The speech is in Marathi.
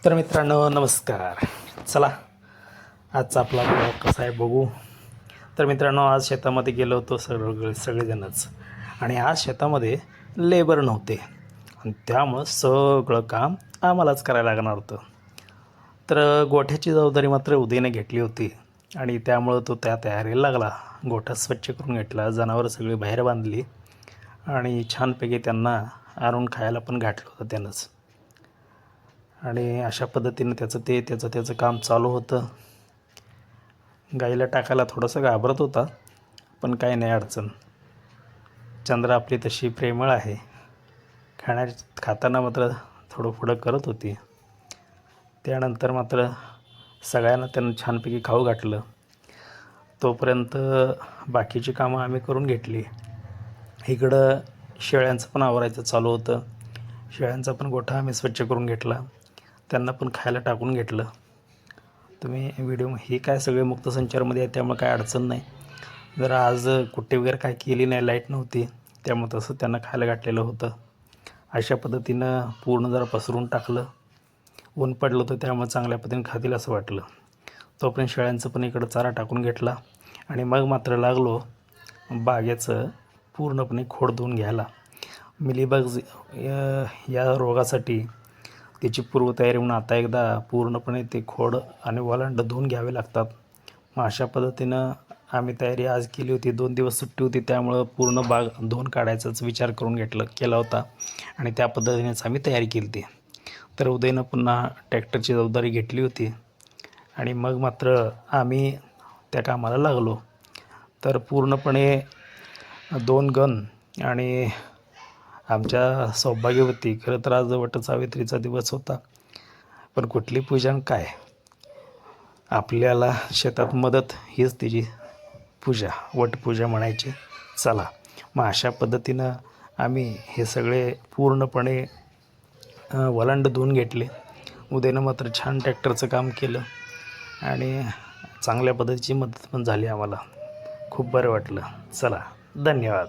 तर मित्रांनो नमस्कार. चला आजचा आपला ब्लॉग कसा आहे बघू. तर मित्रांनो आज शेतामध्ये गेलो होतो सगळेजणच, आणि आज शेतामध्ये लेबर नव्हते आणि त्यामुळं सगळं काम आम्हालाच करायला लागणार होतं. तर गोठ्याची जबाबदारी मात्र उदयने घेतली होती आणि त्यामुळं तो त्या तयारीला लागला. गोठा स्वच्छ करून घेतला, जनावरं सगळी बाहेर बांधली आणि छानपैकी त्यांना आणून खायला पण घातलं होतं त्यानंच. आणि अशा पद्धतीनं त्याचं काम चालू होतं. गाईला टाकायला थोडंसं घाबरत होता, पण काही नाही अडचण. चंद्रा आपली तशी प्रेमळ आहे. खाताना मात्र थोडं पुढं करत होती. त्यानंतर मात्र सगळ्यांना त्यांना छानपैकी खाऊ घातलं. तोपर्यंत बाकीची कामं आम्ही करून घेतली. इकडं शेळ्यांचं पण आवरायचं चालू होतं. शेळ्यांचा पण गोठा आम्ही स्वच्छ करून घेतला, त्यांना पण खायला टाकून घेतलं. तुम्ही व्हिडिओ ही काय सगळे मुक्तसंचारमध्ये आहे त्यामुळे काय अडचण नाही. जरा आज कुट्टी वगैरे काय केली नाही, लाईट नव्हती, त्यामुळे तसं त्यांना खायला घातलेलं होतं. अशा पद्धतीनं पूर्ण जरा पसरून टाकलं. ऊन पडलं होतं त्यामुळे चांगल्या पद्धतीने खातील असं वाटलं. तोपर्यंत शेळ्यांचं पण इकडं चारा टाकून घेतला आणि मग मात्र लागलो बागेचं पूर्णपणे खोड धुवून घ्यायला. मिलीबग या रोगासाठी त्याची पूर्वतयारी म्हणून आता एकदा पूर्णपणे ते खोड आणि वलांड धुवून घ्यावे लागतात. मग अशा पद्धतीनं आम्ही तयारी आज केली होती. 2 दिवस सुट्टी होती त्यामुळं पूर्ण बाग धुवून काढायचाच विचार करून केला होता आणि त्या पद्धतीनेच आम्ही तयारी केली होती. तर उदयनं पुन्हा ट्रॅक्टरची जबाबदारी घेतली होती आणि मग मात्र आम्ही त्या कामाला लागलो. तर पूर्णपणे 2 गण आणि आमच्या सौभाग्यवती. खरं तर आज वटसावित्रीचा दिवस होता, पण कुठली पूजा काय, आपल्याला शेतात मदत हीच तिची पूजा, वटपूजा म्हणायची. चला मग अशा पद्धतीनं आम्ही हे सगळे पूर्णपणे वलांड धुवून घेतले. उदयनं मात्र छान ट्रॅक्टरचं काम केलं आणि चांगल्या पद्धतीची मदत पण झाली आम्हाला. खूप बरं वाटलं. चला धन्यवाद.